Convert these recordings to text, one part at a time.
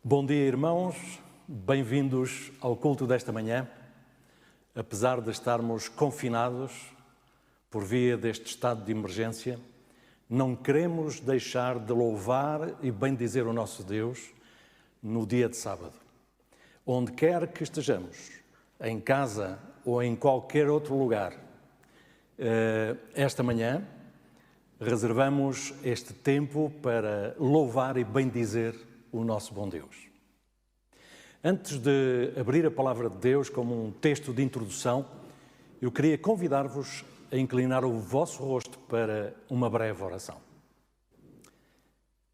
Bom dia, irmãos, bem-vindos ao culto desta manhã. Apesar de estarmos confinados por via deste estado de emergência, não queremos deixar de louvar e bendizer o nosso Deus no dia de sábado. Onde quer que estejamos, em casa ou em qualquer outro lugar, esta manhã reservamos este tempo para louvar e bendizer o nosso bom Deus. Antes de abrir a palavra de Deus como um texto de introdução, eu queria convidar-vos a inclinar o vosso rosto para uma breve oração.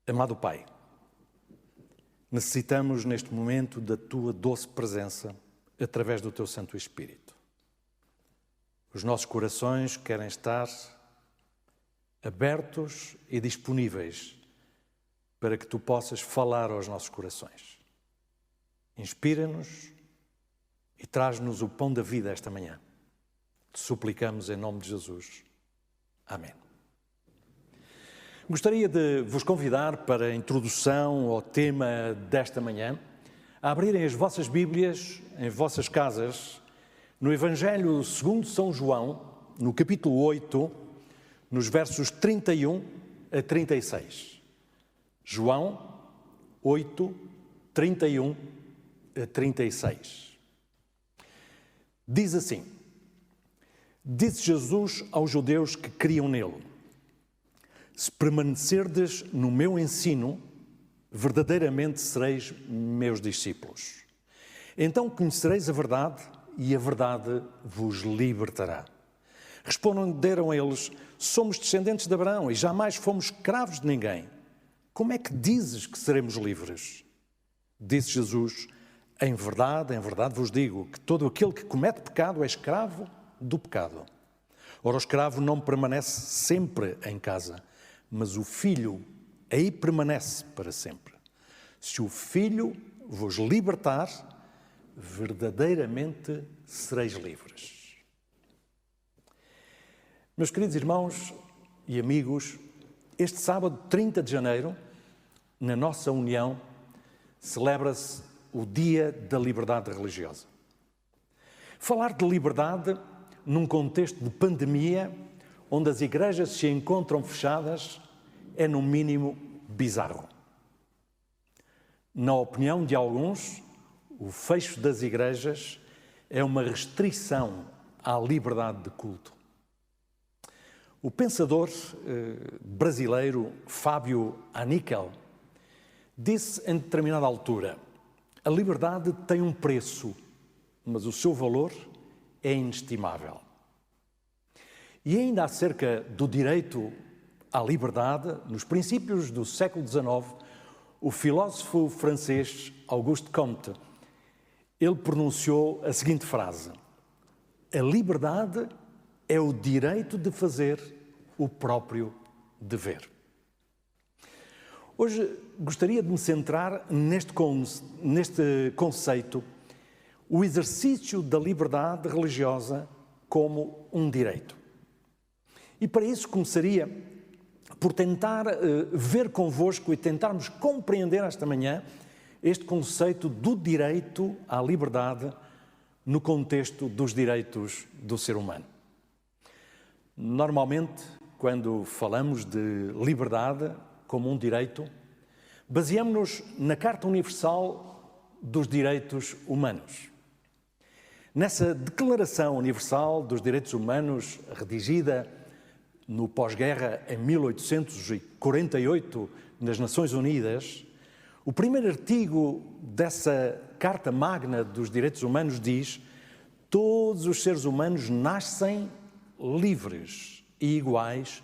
Amado Pai, necessitamos neste momento da Tua doce presença através do Teu Santo Espírito. Os nossos corações querem estar abertos e disponíveis para que Tu possas falar aos nossos corações. Inspira-nos e traz-nos o pão da vida esta manhã. Te suplicamos em nome de Jesus. Amém. Gostaria de vos convidar para a introdução ao tema desta manhã, a abrirem as vossas Bíblias em vossas casas, no Evangelho segundo São João, no capítulo 8, nos versos 31 a 36. João 8, 31 a 36. Diz assim: Disse Jesus aos judeus que criam nele: Se permanecerdes no meu ensino, verdadeiramente sereis meus discípulos. Então conhecereis a verdade e a verdade vos libertará. Responderam eles: Somos descendentes de Abraão e jamais fomos escravos de ninguém. Como é que dizes que seremos livres? Disse Jesus: em verdade vos digo que todo aquele que comete pecado é escravo do pecado. Ora, o escravo não permanece sempre em casa, mas o filho aí permanece para sempre. Se o filho vos libertar, verdadeiramente sereis livres. Meus queridos irmãos e amigos, este sábado, 30 de janeiro, na nossa União, celebra-se o Dia da Liberdade Religiosa. Falar de liberdade num contexto de pandemia, onde as igrejas se encontram fechadas, é no mínimo bizarro. Na opinião de alguns, o fecho das igrejas é uma restrição à liberdade de culto. O pensador brasileiro Fábio Hanickel disse em determinada altura: a liberdade tem um preço, mas o seu valor é inestimável. E ainda acerca do direito à liberdade, nos princípios do século XIX, o filósofo francês Auguste Comte, ele pronunciou a seguinte frase: a liberdade é o direito de fazer o próprio dever. Hoje gostaria de me centrar neste conceito, o exercício da liberdade religiosa como um direito. E para isso começaria por tentar ver convosco e tentarmos compreender esta manhã este conceito do direito à liberdade no contexto dos direitos do ser humano. Normalmente, quando falamos de liberdade como um direito, baseamos-nos na Carta Universal dos Direitos Humanos. Nessa Declaração Universal dos Direitos Humanos, redigida no pós-guerra em 1848 nas Nações Unidas, o primeiro artigo dessa Carta Magna dos Direitos Humanos diz: todos os seres humanos nascem livres e iguais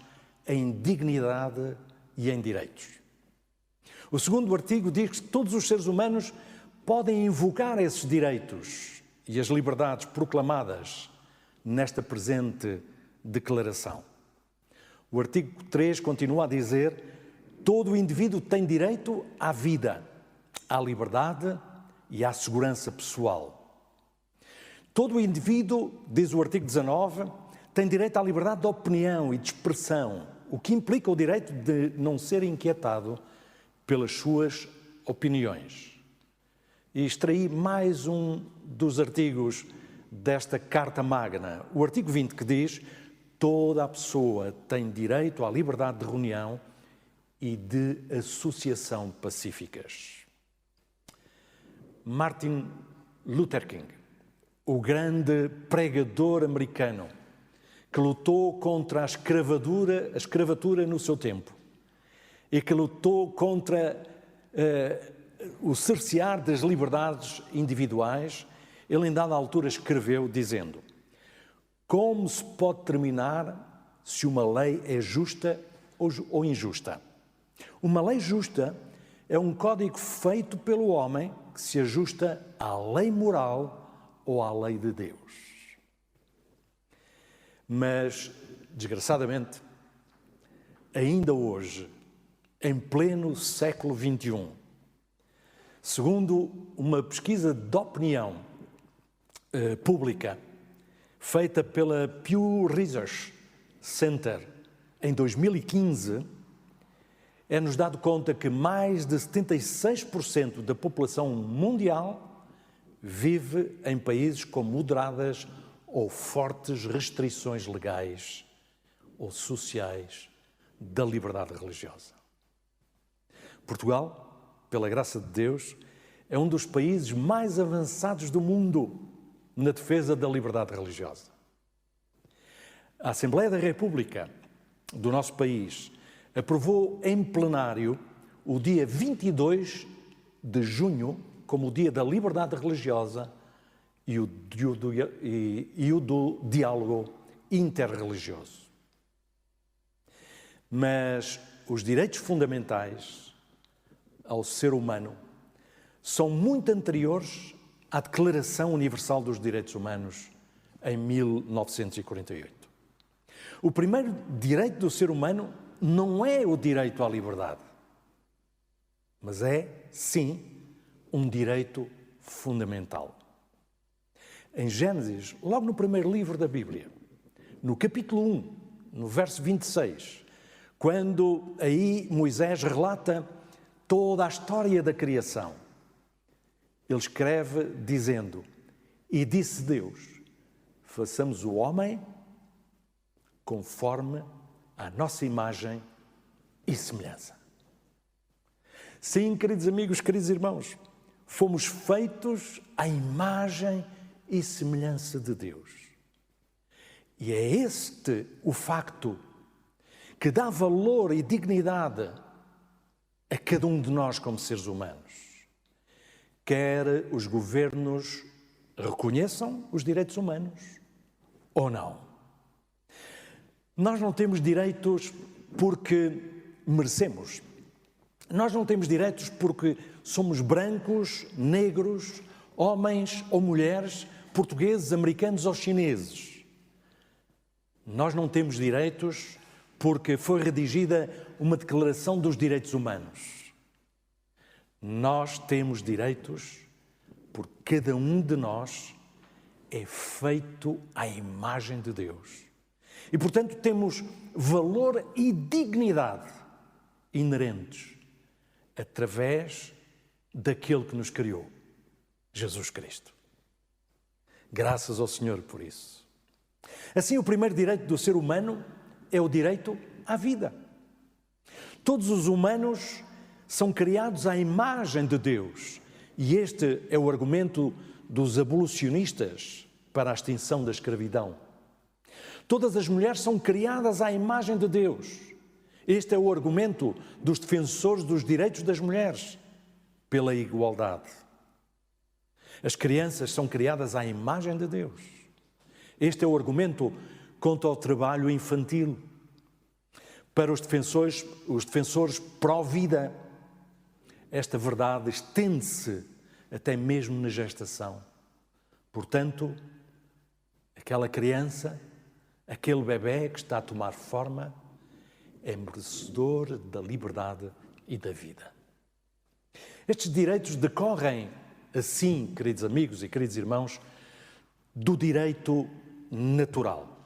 em dignidade e em direitos. O segundo artigo diz que todos os seres humanos podem invocar esses direitos e as liberdades proclamadas nesta presente declaração. O artigo 3 continua a dizer: todo o indivíduo tem direito à vida, à liberdade e à segurança pessoal. Todo o indivíduo, diz o artigo 19, tem direito à liberdade de opinião e de expressão, o que implica o direito de não ser inquietado pelas suas opiniões. e extraí mais um dos artigos desta Carta Magna, o artigo 20, que diz: toda a pessoa tem direito à liberdade de reunião e de associação pacíficas. Martin Luther King, o grande pregador americano que lutou contra a escravatura no seu tempo e que lutou contra o cercear das liberdades individuais, ele em dada altura escreveu dizendo: como se pode determinar se uma lei é justa ou injusta? Uma lei justa é um código feito pelo homem que se ajusta à lei moral ou à lei de Deus. Mas, desgraçadamente, ainda hoje, em pleno século XXI, segundo uma pesquisa de opinião pública feita pela Pew Research Center em 2015, é-nos dado conta que mais de 76% da população mundial vive em países com moderadas ou fortes restrições legais ou sociais da liberdade religiosa. Portugal, pela graça de Deus, é um dos países mais avançados do mundo na defesa da liberdade religiosa. A Assembleia da República do nosso país aprovou em plenário o dia 22 de junho como o dia da liberdade religiosa e o do diálogo interreligioso. Mas os direitos fundamentais ao ser humano são muito anteriores à Declaração Universal dos Direitos Humanos em 1948. O primeiro direito do ser humano não é o direito à liberdade, mas é, sim, um direito fundamental. Em Gênesis, logo no primeiro livro da Bíblia, no capítulo 1, no verso 26, quando aí Moisés relata toda a história da criação, ele escreve dizendo: e disse Deus, façamos o homem conforme a nossa imagem e semelhança. Sim, queridos amigos, queridos irmãos, fomos feitos à imagem e semelhança de Deus. E é este o facto que dá valor e dignidade a cada um de nós como seres humanos. Quer os governos reconheçam os direitos humanos ou não. Nós não temos direitos porque merecemos. Nós não temos direitos porque somos brancos, negros, homens ou mulheres, portugueses, americanos ou chineses. Nós não temos direitos porque foi redigida uma Declaração dos Direitos Humanos. Nós temos direitos porque cada um de nós é feito à imagem de Deus. E, portanto, temos valor e dignidade inerentes através daquele que nos criou, Jesus Cristo. Graças ao Senhor por isso. Assim, o primeiro direito do ser humano é o direito à vida. Todos os humanos são criados à imagem de Deus. E este é o argumento dos abolicionistas para a extinção da escravidão. Todas as mulheres são criadas à imagem de Deus. Este é o argumento dos defensores dos direitos das mulheres pela igualdade. As crianças são criadas à imagem de Deus. Este é o argumento contra o trabalho infantil. Para os defensores pró-vida, esta verdade estende-se até mesmo na gestação. Portanto, aquela criança, aquele bebé que está a tomar forma, é merecedor da liberdade e da vida. Estes direitos decorrem, assim, queridos amigos e queridos irmãos, do direito natural,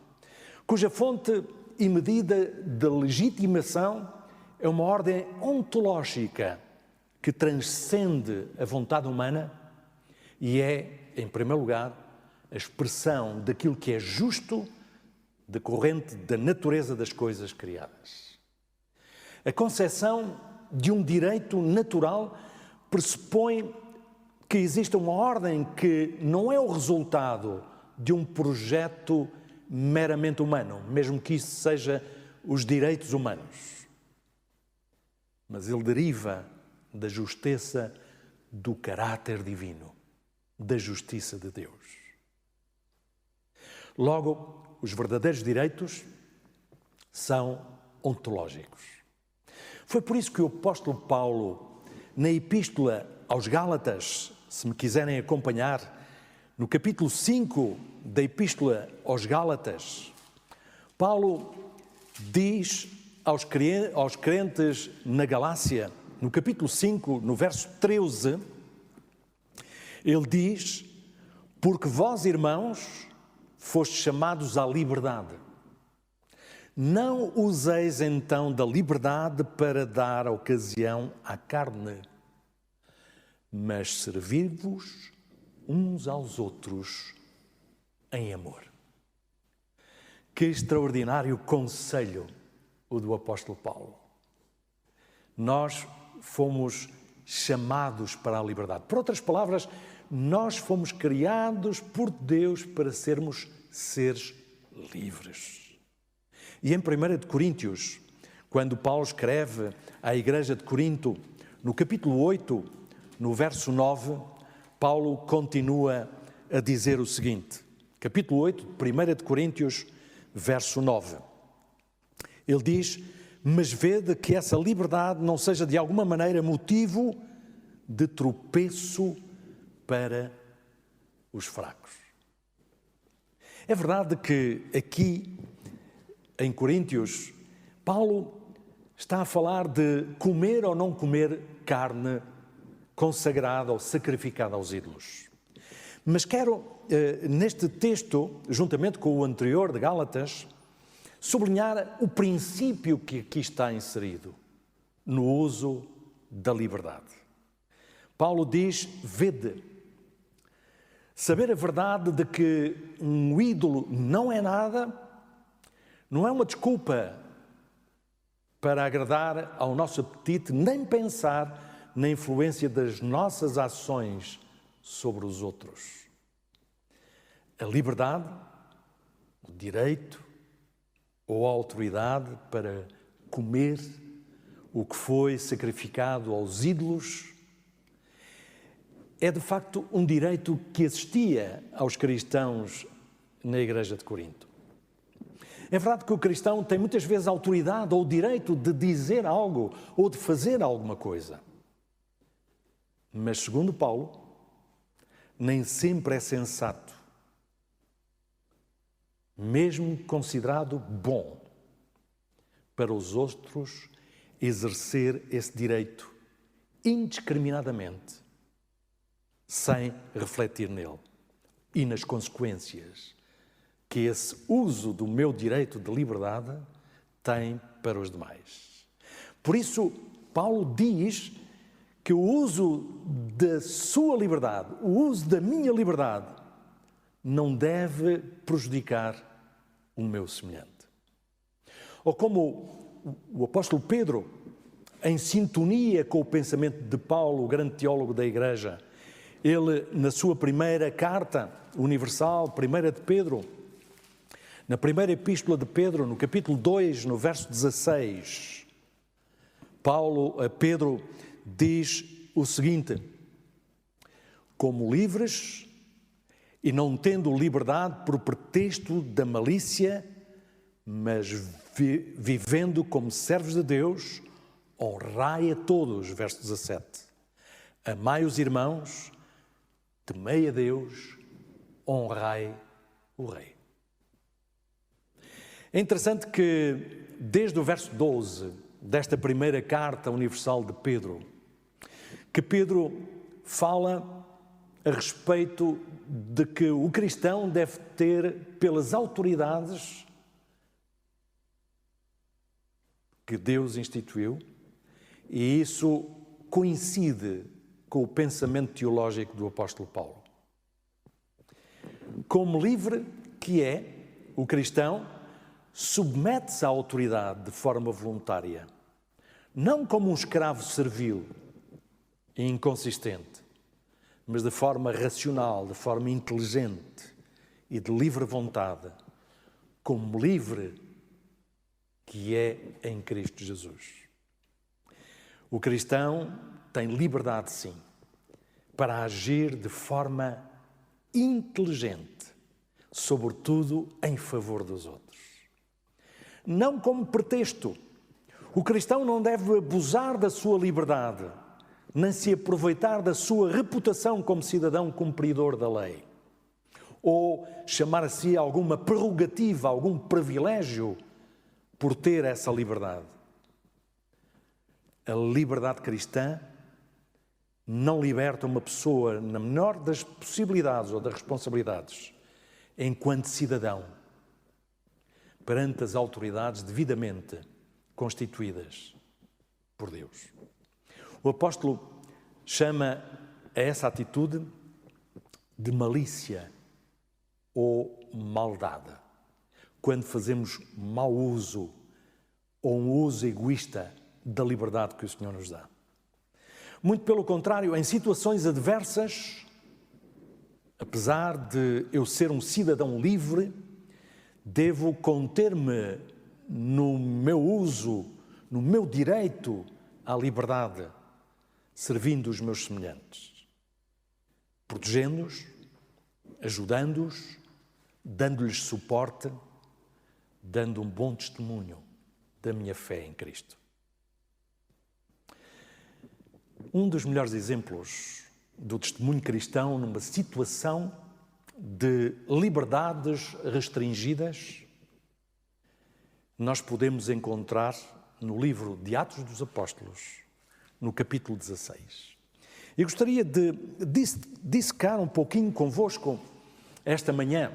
cuja fonte e medida de legitimação é uma ordem ontológica que transcende a vontade humana e é, em primeiro lugar, a expressão daquilo que é justo decorrente da natureza das coisas criadas. A concepção de um direito natural pressupõe que existe uma ordem que não é o resultado de um projeto meramente humano, mesmo que isso seja os direitos humanos. Mas ele deriva da justiça do caráter divino, da justiça de Deus. Logo, os verdadeiros direitos são ontológicos. Foi por isso que o apóstolo Paulo, na Epístola aos Gálatas, se me quiserem acompanhar, no capítulo 5 da Epístola aos Gálatas, Paulo diz aos crentes na Galácia, no capítulo 5, no verso 13, ele diz: porque vós, irmãos, fostes chamados à liberdade. Não useis então da liberdade para dar ocasião à carne, mas servi-vos uns aos outros em amor. Que extraordinário conselho o do apóstolo Paulo. Nós fomos chamados para a liberdade. Por outras palavras, nós fomos criados por Deus para sermos seres livres. E em 1 de Coríntios, quando Paulo escreve à igreja de Corinto, no capítulo 8, no verso 9, Paulo continua a dizer o seguinte, capítulo 8, 1 de Coríntios, verso 9. Ele diz: mas vede que essa liberdade não seja de alguma maneira motivo de tropeço para os fracos. É verdade que aqui, em Coríntios, Paulo está a falar de comer ou não comer carne consagrada ou sacrificada aos ídolos. Mas quero, neste texto, juntamente com o anterior de Gálatas, sublinhar o princípio que aqui está inserido no uso da liberdade. Paulo diz: vede. Saber a verdade de que um ídolo não é nada, não é uma desculpa para agradar ao nosso apetite, nem pensar na influência das nossas ações sobre os outros. A liberdade, o direito ou a autoridade para comer o que foi sacrificado aos ídolos é de facto um direito que existia aos cristãos na igreja de Corinto. É verdade que o cristão tem muitas vezes a autoridade ou o direito de dizer algo ou de fazer alguma coisa. Mas, segundo Paulo, nem sempre é sensato, mesmo considerado bom, para os outros exercer esse direito indiscriminadamente, sem refletir nele e nas consequências que esse uso do meu direito de liberdade tem para os demais. Por isso, Paulo diz que o uso da sua liberdade, o uso da minha liberdade, não deve prejudicar o meu semelhante. Ou como o apóstolo Pedro, em sintonia com o pensamento de Paulo, o grande teólogo da Igreja, ele, na sua primeira carta universal, 1 de Pedro, na primeira epístola de Pedro, no capítulo 2, no verso 16, Pedro diz o seguinte: como livres e não tendo liberdade por pretexto da malícia, mas vivendo como servos de Deus, honrai a todos, verso 17. Amai os irmãos, temei a Deus, honrai o Rei. É interessante que, desde o verso 12 desta primeira carta universal de Pedro, que Pedro fala a respeito de que o cristão deve ter pelas autoridades que Deus instituiu, e isso coincide com o pensamento teológico do apóstolo Paulo. Como livre que é, o cristão submete-se à autoridade de forma voluntária, não como um escravo servil e inconsistente, mas de forma racional, de forma inteligente e de livre vontade, como livre que é em Cristo Jesus. O cristão tem liberdade, sim, para agir de forma inteligente, sobretudo em favor dos outros. Não como pretexto. O cristão não deve abusar da sua liberdade, nem se aproveitar da sua reputação como cidadão cumpridor da lei, ou chamar a si alguma prerrogativa, algum privilégio por ter essa liberdade. A liberdade cristã não liberta uma pessoa na menor das possibilidades ou das responsabilidades, enquanto cidadão, perante as autoridades devidamente constituídas por Deus. O apóstolo chama a essa atitude de malícia ou maldade, quando fazemos mau uso ou um uso egoísta da liberdade que o Senhor nos dá. Muito pelo contrário, em situações adversas, apesar de eu ser um cidadão livre, devo conter-me no meu uso, no meu direito à liberdade, servindo os meus semelhantes, protegendo-os, ajudando-os, dando-lhes suporte, dando um bom testemunho da minha fé em Cristo. Um dos melhores exemplos do testemunho cristão numa situação de liberdades restringidas, nós podemos encontrar no livro de Atos dos Apóstolos, no capítulo 16. E gostaria de dissecar um pouquinho convosco esta manhã,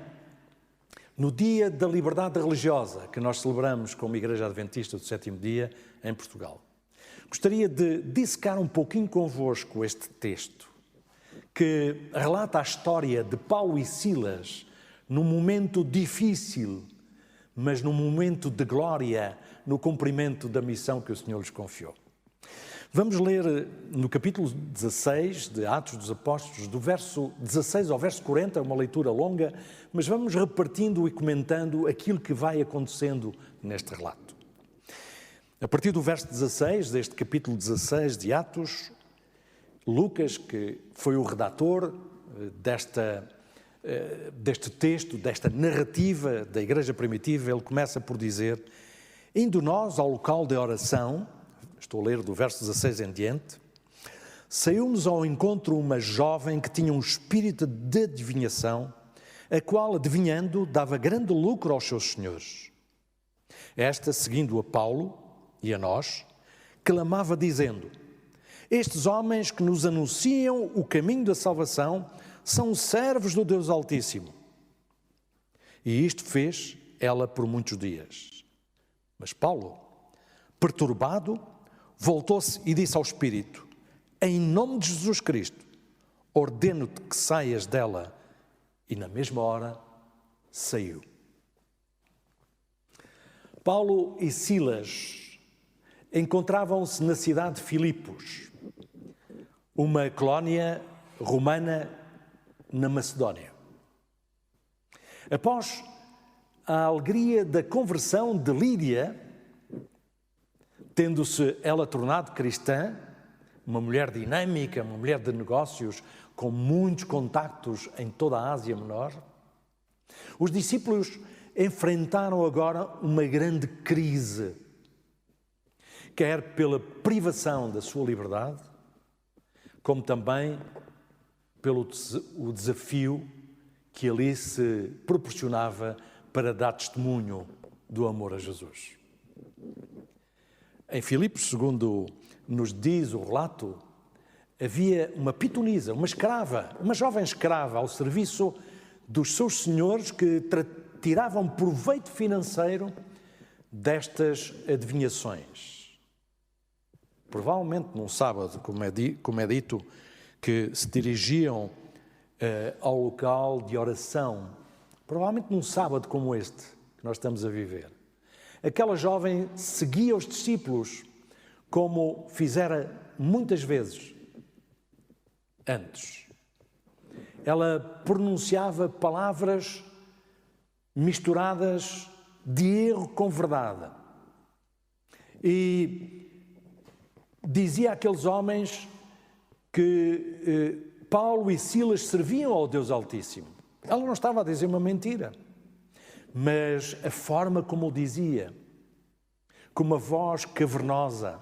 no dia da liberdade religiosa que nós celebramos como Igreja Adventista do Sétimo Dia em Portugal. Gostaria de dissecar um pouquinho convosco este texto, que relata a história de Paulo e Silas num momento difícil, mas num momento de glória, no cumprimento da missão que o Senhor lhes confiou. Vamos ler no capítulo 16 de Atos dos Apóstolos, do verso 16 ao verso 40, uma leitura longa, mas vamos repartindo e comentando aquilo que vai acontecendo neste relato. A partir do verso 16, deste capítulo 16 de Atos, Lucas, que foi o redator deste texto, desta narrativa da Igreja Primitiva, ele começa por dizer: indo nós ao local de oração, estou a ler do verso 16 em diante, saiu-nos ao encontro uma jovem que tinha um espírito de adivinhação, a qual, adivinhando, dava grande lucro aos seus senhores. Esta, seguindo a Paulo e a nós, clamava dizendo: estes homens que nos anunciam o caminho da salvação são servos do Deus Altíssimo. E isto fez ela por muitos dias. Mas Paulo, perturbado, voltou-se e disse ao Espírito: em nome de Jesus Cristo, ordeno-te que saias dela. E na mesma hora saiu. Paulo e Silas encontravam-se na cidade de Filipos, uma colónia romana na Macedónia. Após a alegria da conversão de Lídia, tendo-se ela tornado cristã, uma mulher dinâmica, uma mulher de negócios, com muitos contactos em toda a Ásia Menor, os discípulos enfrentaram agora uma grande crise, quer pela privação da sua liberdade, como também pelo o desafio que ali se proporcionava para dar testemunho do amor a Jesus. Em Filipos, segundo nos diz o relato, havia uma pitonisa, uma escrava, uma jovem escrava ao serviço dos seus senhores que tiravam proveito financeiro destas adivinhações. Provavelmente num sábado, como é dito, que se dirigiam ao local de oração, provavelmente num sábado como este que nós estamos a viver. Aquela jovem seguia os discípulos como fizera muitas vezes antes. Ela pronunciava palavras misturadas de erro com verdade. E dizia àqueles homens que Paulo e Silas serviam ao Deus Altíssimo. Ela não estava a dizer uma mentira, mas a forma como o dizia, com uma voz cavernosa,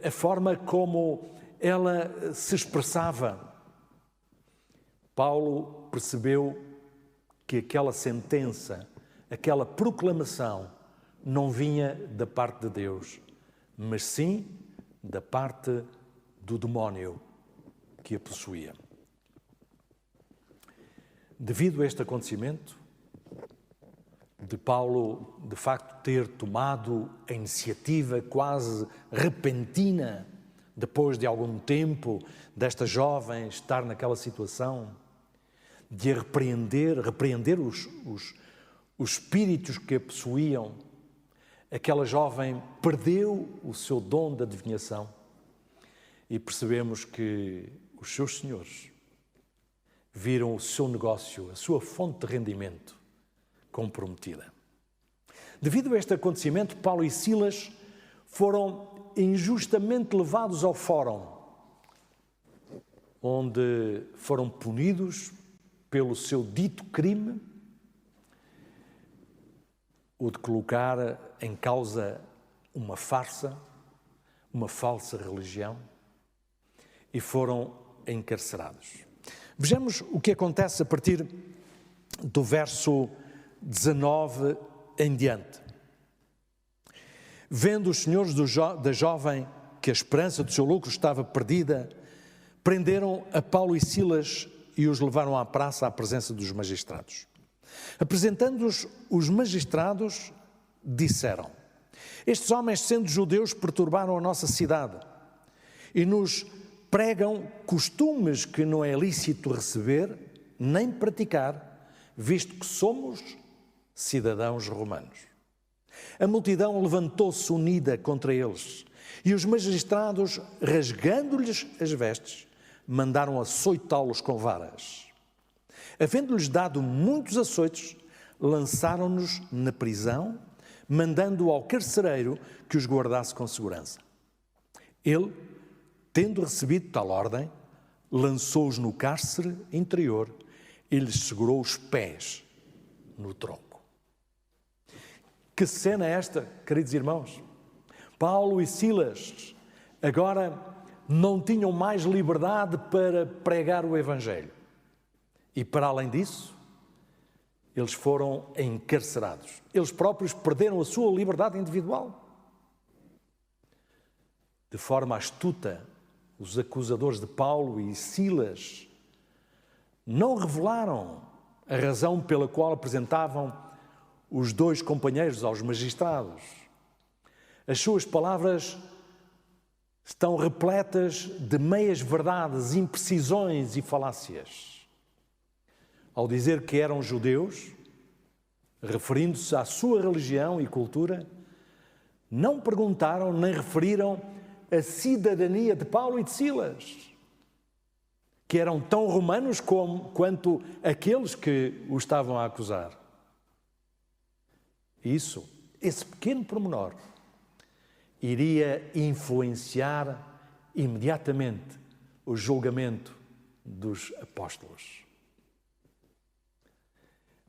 a forma como ela se expressava, Paulo percebeu que aquela sentença, aquela proclamação não vinha da parte de Deus, mas sim da parte do demónio que a possuía. Devido a este acontecimento, de Paulo, de facto, ter tomado a iniciativa quase repentina, depois de algum tempo, desta jovem estar naquela situação, de a repreender os espíritos que a possuíam, aquela jovem perdeu o seu dom de adivinhação e percebemos que os seus senhores viram o seu negócio, a sua fonte de rendimento comprometida. Devido a este acontecimento, Paulo e Silas foram injustamente levados ao fórum, onde foram punidos pelo seu dito crime, o de colocar em causa uma farsa, uma falsa religião, e foram encarcerados. Vejamos o que acontece a partir do verso 19 em diante. Vendo os senhores da jovem que a esperança do seu lucro estava perdida, prenderam a Paulo e Silas e os levaram à praça à presença dos magistrados. Apresentando-os, os magistrados disseram: estes homens, sendo judeus, perturbaram a nossa cidade e nos pregam costumes que não é lícito receber nem praticar, visto que somos cidadãos romanos. A multidão levantou-se unida contra eles e os magistrados, rasgando-lhes as vestes, mandaram açoitá-los com varas. Havendo-lhes dado muitos açoites, lançaram-nos na prisão, mandando ao carcereiro que os guardasse com segurança. Ele, tendo recebido tal ordem, lançou-os no cárcere interior e lhes segurou os pés no tronco. Que cena é esta, queridos irmãos? Paulo e Silas agora não tinham mais liberdade para pregar o Evangelho. E para além disso, eles foram encarcerados. Eles próprios perderam a sua liberdade individual. De forma astuta, os acusadores de Paulo e Silas não revelaram a razão pela qual apresentavam os dois companheiros aos magistrados. As suas palavras estão repletas de meias-verdades, imprecisões e falácias. Ao dizer que eram judeus, referindo-se à sua religião e cultura, não perguntaram nem referiram a cidadania de Paulo e de Silas, que eram tão romanos quanto aqueles que o estavam a acusar. Esse pequeno pormenor, iria influenciar imediatamente o julgamento dos apóstolos.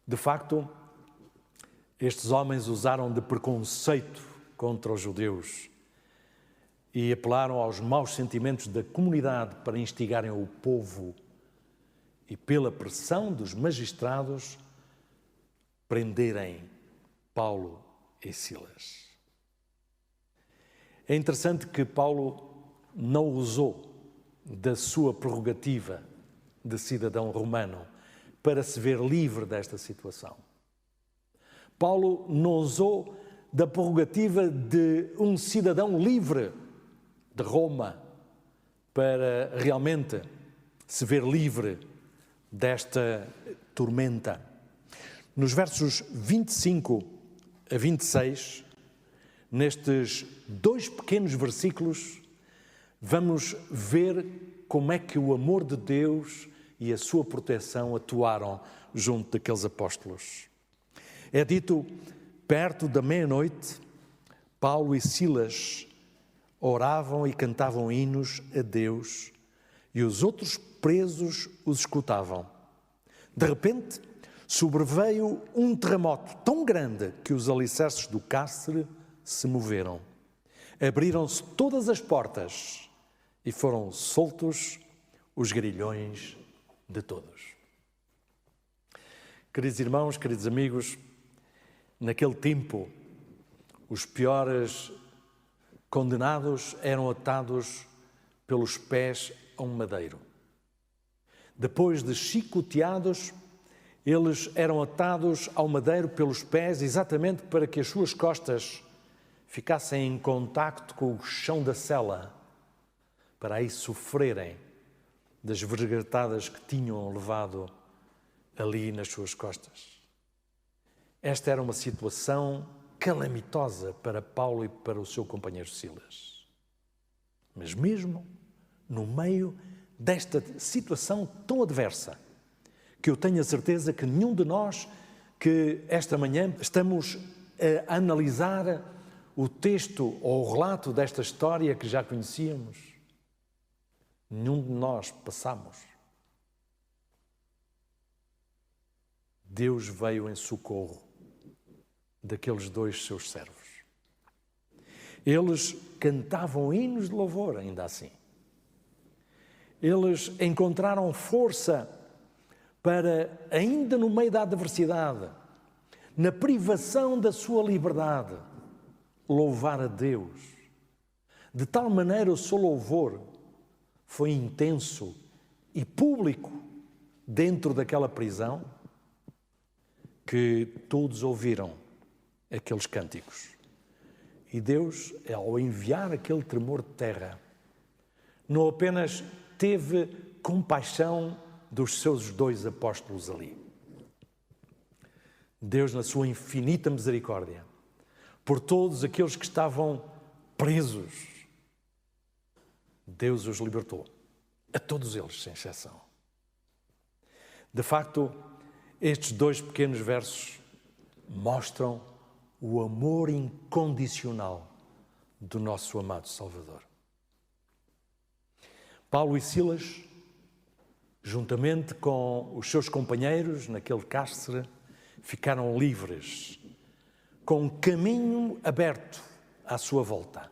De facto, estes homens usaram de preconceito contra os judeus e apelaram aos maus sentimentos da comunidade para instigarem o povo e, pela pressão dos magistrados, prenderem Paulo e Silas. É interessante que Paulo não usou da sua prerrogativa de cidadão romano para se ver livre desta situação. Paulo não usou da prerrogativa de um cidadão livre de Roma para realmente se ver livre desta tormenta. Nos versos 25 a 26, nestes 2 pequenos versículos, vamos ver como é que o amor de Deus e a sua proteção atuaram junto daqueles apóstolos. É dito, perto da meia-noite, Paulo e Silas oravam e cantavam hinos a Deus e os outros presos os escutavam. De repente, sobreveio um terremoto tão grande que os alicerces do cárcere se moveram. Abriram-se todas as portas e foram soltos os grilhões de todos. Queridos irmãos, queridos amigos, naquele tempo, os piores condenados eram atados pelos pés a um madeiro. Depois de chicoteados, eles eram atados ao madeiro pelos pés exatamente para que as suas costas ficassem em contacto com o chão da cela, para aí sofrerem das vergatadas que tinham levado ali nas suas costas. Esta era uma situação calamitosa para Paulo e para o seu companheiro Silas. Mas mesmo no meio desta situação tão adversa, que eu tenho a certeza que nenhum de nós que esta manhã estamos a analisar o texto ou o relato desta história que já conhecíamos, nenhum de nós passamos. Deus veio em socorro daqueles 2 seus servos. Eles cantavam hinos de louvor, ainda assim. Eles encontraram força para, ainda no meio da adversidade, na privação da sua liberdade, louvar a Deus. De tal maneira o seu louvor foi intenso e público dentro daquela prisão que todos ouviram aqueles cânticos. E Deus, ao enviar aquele tremor de terra, não apenas teve compaixão dos seus 2 apóstolos ali. Deus, na sua infinita misericórdia, por todos aqueles que estavam presos, Deus os libertou, a todos eles, sem exceção. De facto, estes 2 pequenos versos mostram o amor incondicional do nosso amado Salvador. Paulo e Silas, juntamente com os seus companheiros naquele cárcere, ficaram livres, com um caminho aberto à sua volta.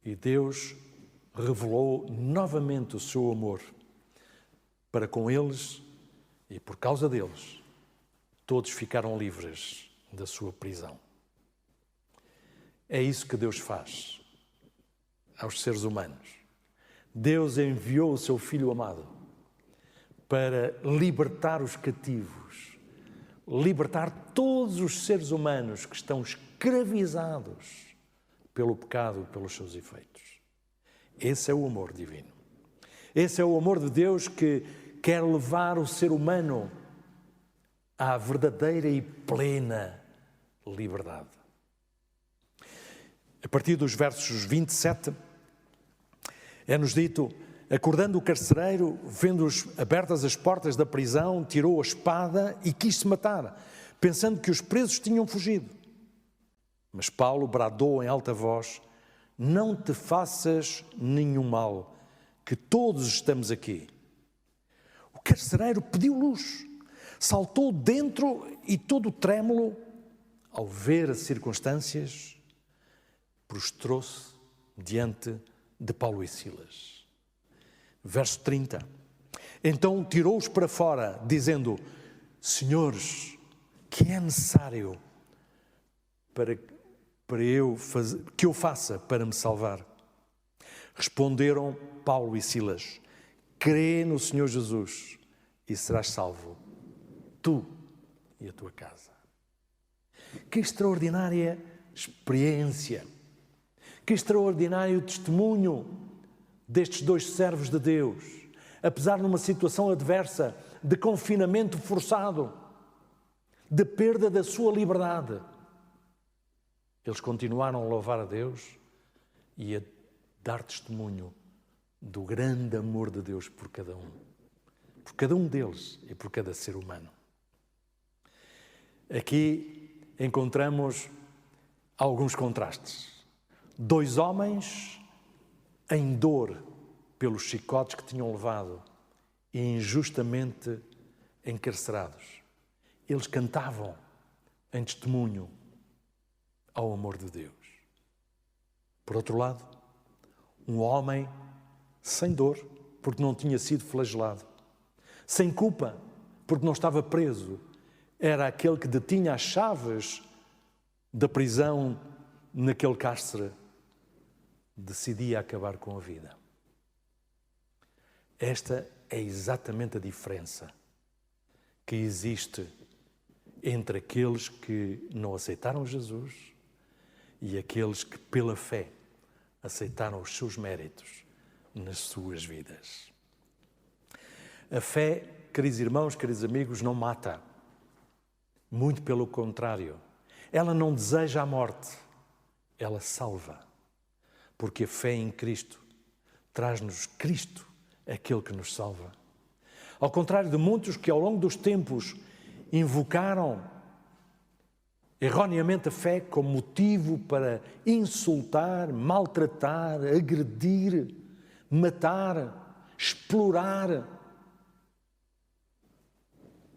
E Deus revelou novamente o seu amor para com eles e por causa deles, todos ficaram livres da sua prisão. É isso que Deus faz aos seres humanos. Deus enviou o seu Filho amado para libertar os cativos, libertar todos os seres humanos que estão escravizados pelo pecado e pelos seus efeitos. Esse é o amor divino. Esse é o amor de Deus que quer levar o ser humano à verdadeira e plena liberdade. A partir dos versos 27, é-nos dito: acordando o carcereiro, vendo abertas as portas da prisão, tirou a espada e quis se matar, pensando que os presos tinham fugido. Mas Paulo bradou em alta voz: não te faças nenhum mal, que todos estamos aqui. O carcereiro pediu luz, saltou dentro e todo trêmulo, ao ver as circunstâncias, prostrou-se diante de Paulo e Silas. Verso 30. Então tirou-os para fora, dizendo: senhores, que é necessário que eu faça para me salvar? Responderam Paulo e Silas: crê no Senhor Jesus e serás salvo, tu e a tua casa. Que extraordinária experiência, que extraordinário testemunho destes 2 servos de Deus, apesar de uma situação adversa, de confinamento forçado, de perda da sua liberdade. Eles continuaram a louvar a Deus e a dar testemunho do grande amor de Deus por cada um deles e por cada ser humano. Aqui encontramos alguns contrastes. 2 homens em dor pelos chicotes que tinham levado e injustamente encarcerados. Eles cantavam em testemunho ao amor de Deus. Por outro lado, um homem sem dor, porque não tinha sido flagelado, sem culpa, porque não estava preso, era aquele que detinha as chaves da prisão naquele cárcere, decidia acabar com a vida. Esta é exatamente a diferença que existe entre aqueles que não aceitaram Jesus e aqueles que, pela fé, aceitaram os seus méritos nas suas vidas. A fé, queridos irmãos, queridos amigos, não mata. Muito pelo contrário. Ela não deseja a morte, ela salva. Porque a fé em Cristo traz-nos Cristo, aquele que nos salva. Ao contrário de muitos que ao longo dos tempos invocaram erroneamente a fé como motivo para insultar, maltratar, agredir, matar, explorar.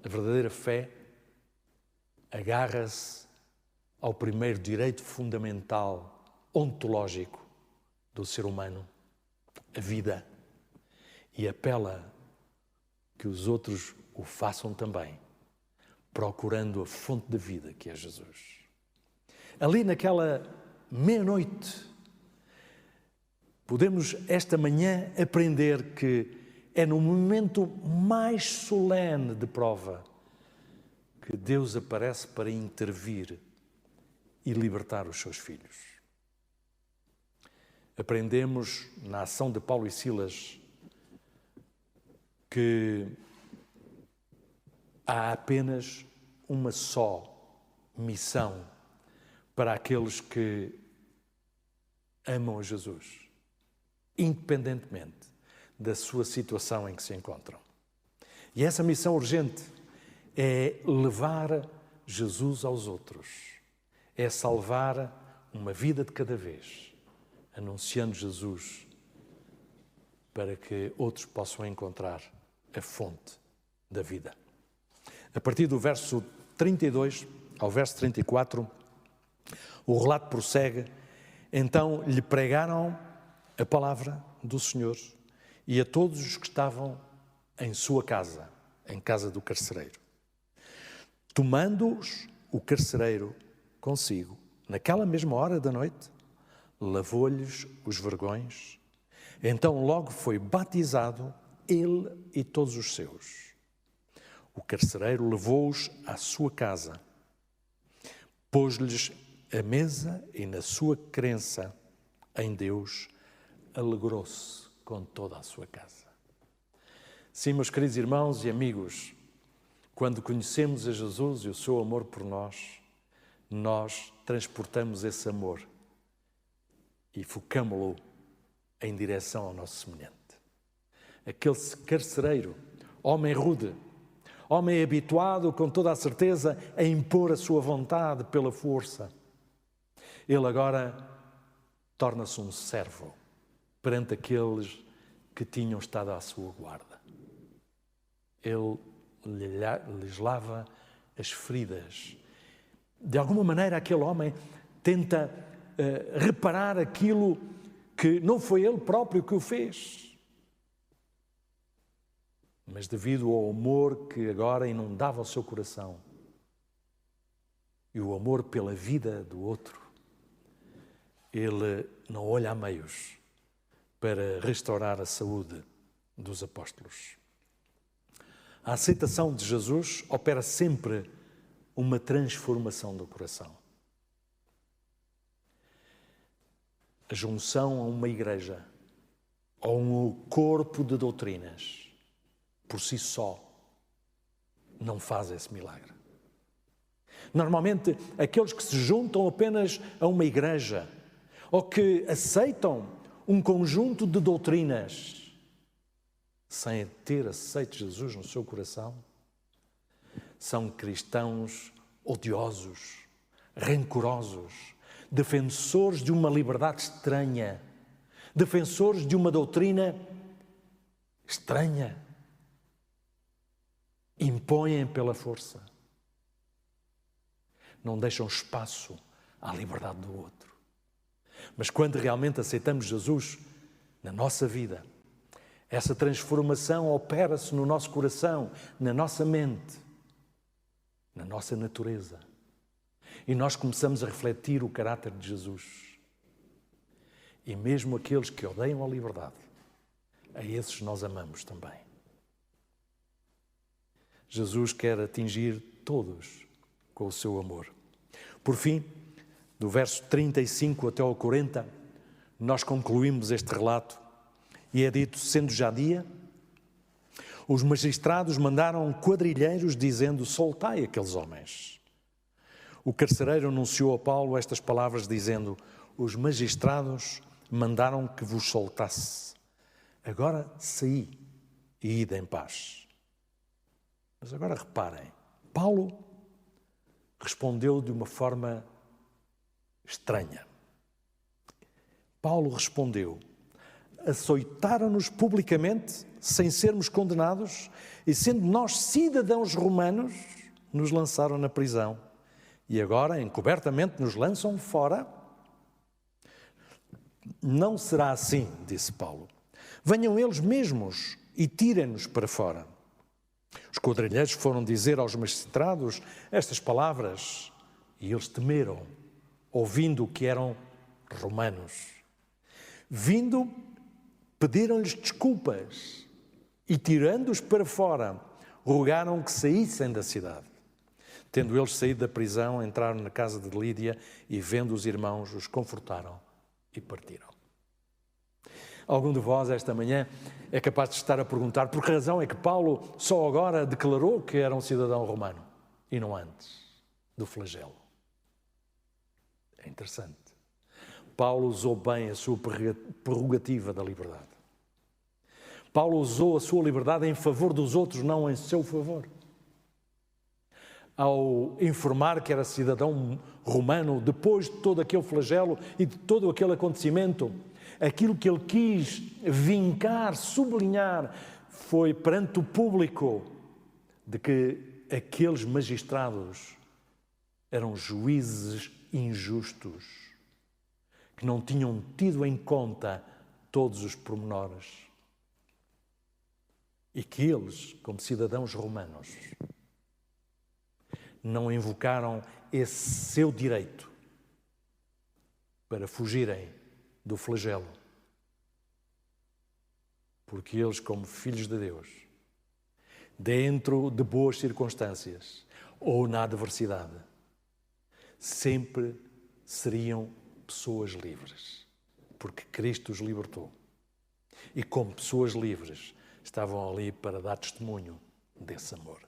A verdadeira fé agarra-se ao primeiro direito fundamental, ontológico do ser humano, a vida, e apela que os outros o façam também, procurando a fonte da vida, que é Jesus. Ali naquela meia-noite, podemos esta manhã aprender que é no momento mais solene de prova que Deus aparece para intervir e libertar os seus filhos. Aprendemos na ação de Paulo e Silas que há apenas uma só missão para aqueles que amam a Jesus, independentemente da sua situação em que se encontram. E essa missão urgente é levar Jesus aos outros, é salvar uma vida de cada vez, anunciando Jesus para que outros possam encontrar a fonte da vida. A partir do verso 32 ao verso 34, o relato prossegue. Então lhe pregaram a palavra do Senhor e a todos os que estavam em sua casa, em casa do carcereiro. Tomando-os o carcereiro consigo, naquela mesma hora da noite, lavou-lhes os vergões. Então logo foi batizado ele e todos os seus. O carcereiro levou-os à sua casa, pôs-lhes a mesa e, na sua crença em Deus, alegrou-se com toda a sua casa. Sim, meus queridos irmãos e amigos, quando conhecemos a Jesus e o seu amor por nós, nós transportamos esse amor e focamo-lo em direção ao nosso semelhante. Aquele carcereiro, homem rude, homem habituado com toda a certeza a impor a sua vontade pela força, ele agora torna-se um servo perante aqueles que tinham estado à sua guarda. Ele lhes lava as feridas. De alguma maneira, aquele homem tenta reparar aquilo que não foi ele próprio que o fez, mas devido ao amor que agora inundava o seu coração e o amor pela vida do outro, ele não olha a meios para restaurar a saúde dos apóstolos. A aceitação de Jesus opera sempre uma transformação do coração. A junção a uma igreja, a um corpo de doutrinas, por si só, não faz esse milagre. Normalmente, aqueles que se juntam apenas a uma igreja ou que aceitam um conjunto de doutrinas sem ter aceito Jesus no seu coração, são cristãos odiosos, rancorosos, defensores de uma liberdade estranha, defensores de uma doutrina estranha. Impõem pela força. Não deixam espaço à liberdade do outro. Mas quando realmente aceitamos Jesus na nossa vida, essa transformação opera-se no nosso coração, na nossa mente, na nossa natureza. E nós começamos a refletir o caráter de Jesus. E mesmo aqueles que odeiam a liberdade, a esses nós amamos também. Jesus quer atingir todos com o seu amor. Por fim, do verso 35 até ao 40, nós concluímos este relato e é dito, sendo já dia, os magistrados mandaram quadrilheiros dizendo, soltai aqueles homens. O carcereiro anunciou a Paulo estas palavras dizendo, os magistrados mandaram que vos soltasse. Agora saí e ide em paz. Mas agora reparem, Paulo respondeu de uma forma estranha. Paulo respondeu, açoitaram-nos publicamente, sem sermos condenados, e sendo nós cidadãos romanos, nos lançaram na prisão. E agora, encobertamente, nos lançam fora? Não será assim, disse Paulo. Venham eles mesmos e tirem-nos para fora. Os quadrilheiros foram dizer aos magistrados estas palavras e eles temeram, ouvindo que eram romanos. Vindo, pediram-lhes desculpas e, tirando-os para fora, rogaram que saíssem da cidade. Tendo eles saído da prisão, entraram na casa de Lídia e, vendo os irmãos, os confortaram e partiram. Algum de vós, esta manhã, é capaz de estar a perguntar por que razão é que Paulo só agora declarou que era um cidadão romano e não antes do flagelo. É interessante. Paulo usou bem a sua prerrogativa da liberdade. Paulo usou a sua liberdade em favor dos outros, não em seu favor. Ao informar que era cidadão romano, depois de todo aquele flagelo e de todo aquele acontecimento, aquilo que ele quis vincar, sublinhar, foi perante o público de que aqueles magistrados eram juízes injustos, que não tinham tido em conta todos os pormenores e que eles, como cidadãos romanos, não invocaram esse seu direito para fugirem do flagelo. Porque eles, como filhos de Deus, dentro de boas circunstâncias ou na adversidade, sempre seriam pessoas livres, porque Cristo os libertou. E como pessoas livres, estavam ali para dar testemunho desse amor.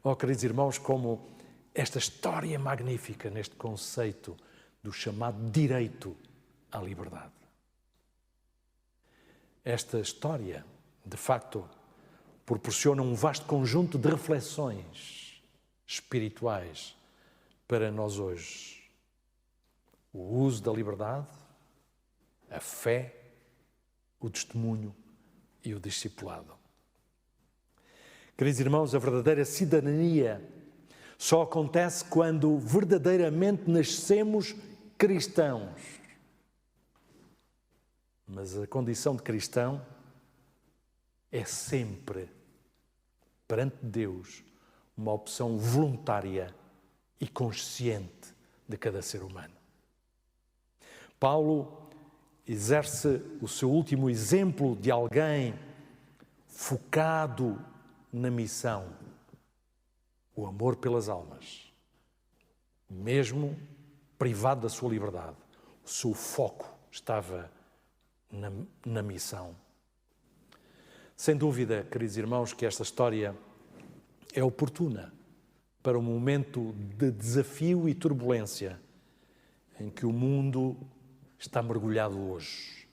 Oh, queridos irmãos, como esta história é magnífica neste conceito do chamado direito à liberdade. Esta história, de facto, proporciona um vasto conjunto de reflexões espirituais para nós hoje. O uso da liberdade, a fé, o testemunho e o discipulado. Queridos irmãos, a verdadeira cidadania só acontece quando verdadeiramente nascemos cristãos. Mas a condição de cristão é sempre, perante Deus, uma opção voluntária e consciente de cada ser humano. Paulo exerce o seu último exemplo de alguém focado na missão, o amor pelas almas, mesmo privado da sua liberdade. O seu foco estava na missão. Sem dúvida, queridos irmãos, que esta história é oportuna para um momento de desafio e turbulência em que o mundo está mergulhado hoje,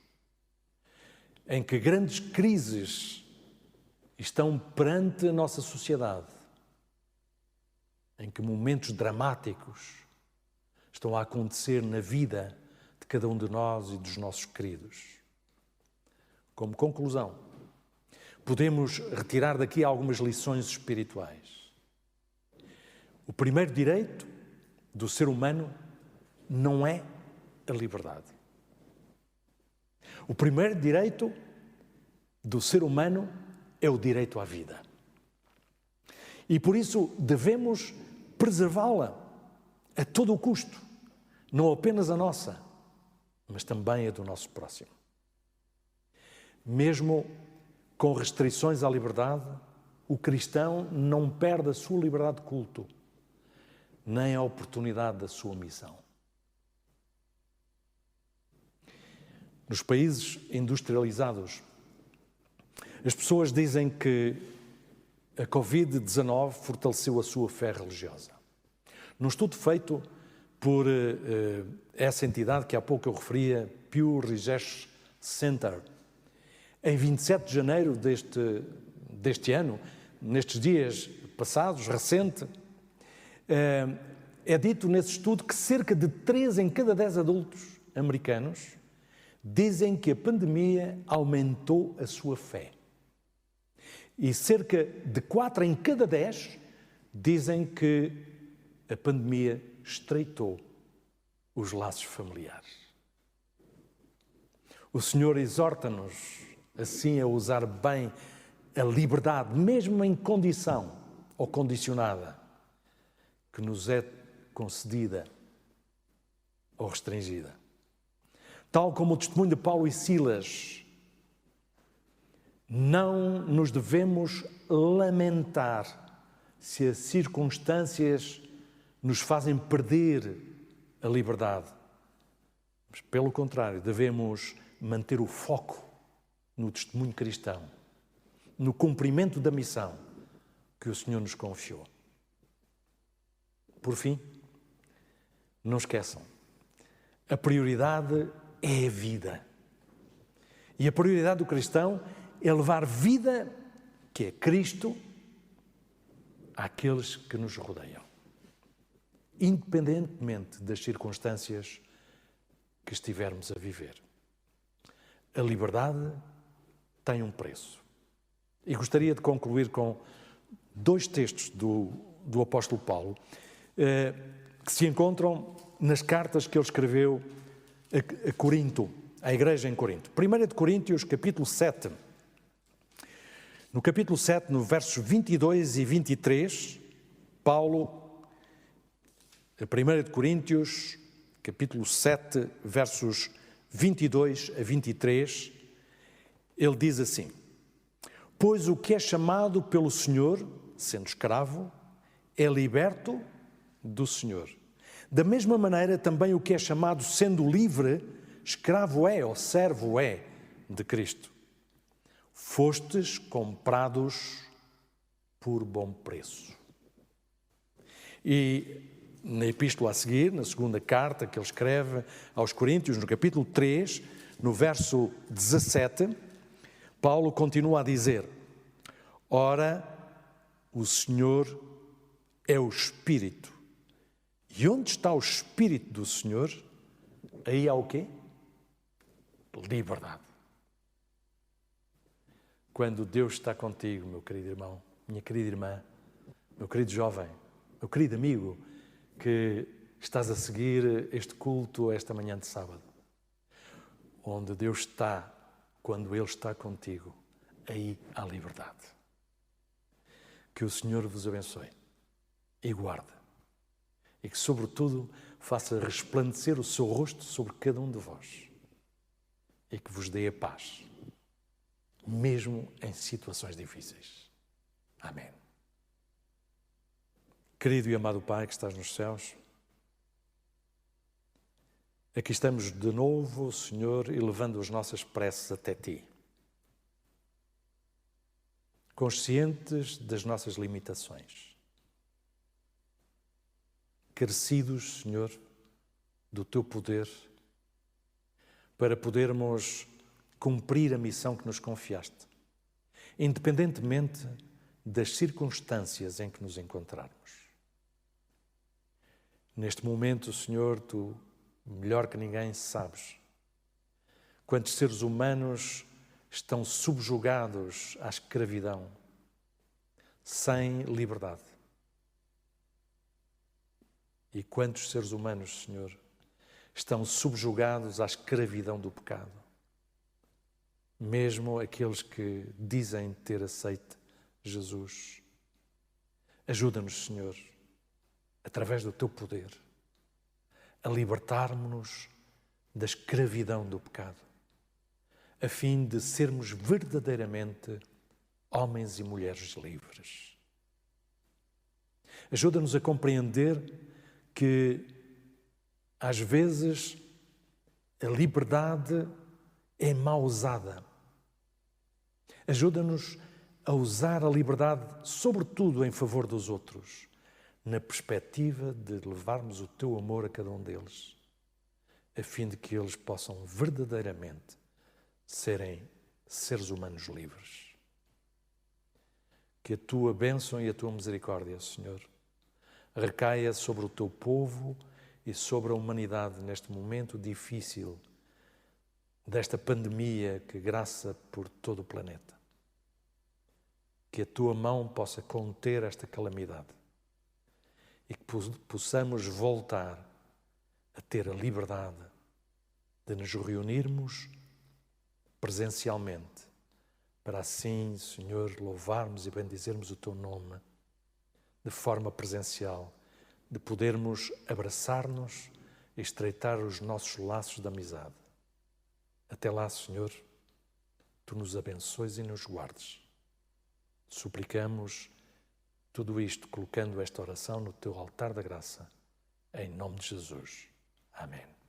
em que grandes crises estão perante a nossa sociedade, em que momentos dramáticos estão a acontecer na vida de cada um de nós e dos nossos queridos. Como conclusão, podemos retirar daqui algumas lições espirituais. O primeiro direito do ser humano não é a liberdade. O primeiro direito do ser humano é o direito à vida. E por isso devemos preservá-la a todo o custo, não apenas a nossa, mas também a do nosso próximo. Mesmo com restrições à liberdade, o cristão não perde a sua liberdade de culto, nem a oportunidade da sua missão. Nos países industrializados, as pessoas dizem que a Covid-19 fortaleceu a sua fé religiosa. Num estudo feito por essa entidade que há pouco eu referia, Pew Research Center, em 27 de janeiro deste ano, nestes dias passados, recente, é dito nesse estudo que cerca de 3 em cada 10 adultos americanos dizem que a pandemia aumentou a sua fé. E cerca de 4 em cada 10 dizem que a pandemia estreitou os laços familiares. O Senhor exorta-nos, assim, a usar bem a liberdade, mesmo em condição ou condicionada, que nos é concedida ou restringida. Tal como o testemunho de Paulo e Silas, não nos devemos lamentar se as circunstâncias nos fazem perder a liberdade. Mas, pelo contrário, devemos manter o foco no testemunho cristão, no cumprimento da missão que o Senhor nos confiou. Por fim, não esqueçam, a prioridade é a vida. E a prioridade do cristão é levar vida, que é Cristo, àqueles que nos rodeiam, independentemente das circunstâncias que estivermos a viver. A liberdade tem um preço. E gostaria de concluir com 2 textos do apóstolo Paulo, que se encontram nas cartas que ele escreveu a Corinto, à igreja em Corinto. 1 de Coríntios, capítulo 7. No capítulo 7, no versos 22 e 23, Paulo, a 1 de Coríntios, capítulo 7, versos 22 a 23, ele diz assim: pois o que é chamado pelo Senhor, sendo escravo, é liberto do Senhor. Da mesma maneira, também o que é chamado sendo livre, escravo é ou servo é de Cristo. Fostes comprados por bom preço. E na epístola a seguir, na segunda carta que ele escreve aos Coríntios, no capítulo 3, no verso 17, Paulo continua a dizer: ora, o Senhor é o Espírito. E onde está o Espírito do Senhor, aí há o quê? Liberdade. Quando Deus está contigo, meu querido irmão, minha querida irmã, meu querido jovem, meu querido amigo, que estás a seguir este culto esta manhã de sábado, onde Deus está, quando Ele está contigo, aí há liberdade. Que o Senhor vos abençoe e guarde, e que, sobretudo, faça resplandecer o seu rosto sobre cada um de vós e que vos dê a paz, mesmo em situações difíceis. Amém. Querido e amado Pai que estás nos céus, aqui estamos de novo, Senhor, elevando as nossas preces até Ti. conscientes das nossas limitações, carecidos, Senhor, do Teu poder, para podermos cumprir a missão que nos confiaste, independentemente das circunstâncias em que nos encontrarmos. Neste momento, Senhor, Tu, melhor que ninguém, sabes quantos seres humanos estão subjugados à escravidão, sem liberdade. E quantos seres humanos, Senhor, estão subjugados à escravidão do pecado. Mesmo aqueles que dizem ter aceito Jesus. Ajuda-nos, Senhor, através do Teu poder, a libertarmos-nos da escravidão do pecado, a fim de sermos verdadeiramente homens e mulheres livres. Ajuda-nos a compreender que, às vezes, a liberdade é mal usada. Ajuda-nos a usar a liberdade, sobretudo em favor dos outros, na perspectiva de levarmos o Teu amor a cada um deles, a fim de que eles possam verdadeiramente serem seres humanos livres. Que a Tua bênção e a Tua misericórdia, Senhor, recaia sobre o Teu povo e sobre a humanidade neste momento difícil desta pandemia que graça por todo o planeta. Que a Tua mão possa conter esta calamidade e que possamos voltar a ter a liberdade de nos reunirmos presencialmente, para assim, Senhor, louvarmos e bendizermos o Teu nome de forma presencial, de podermos abraçar-nos e estreitar os nossos laços de amizade. Até lá, Senhor, Tu nos abençoes e nos guardes. Suplicamos tudo isto, colocando esta oração no Teu altar da graça, em nome de Jesus. Amém.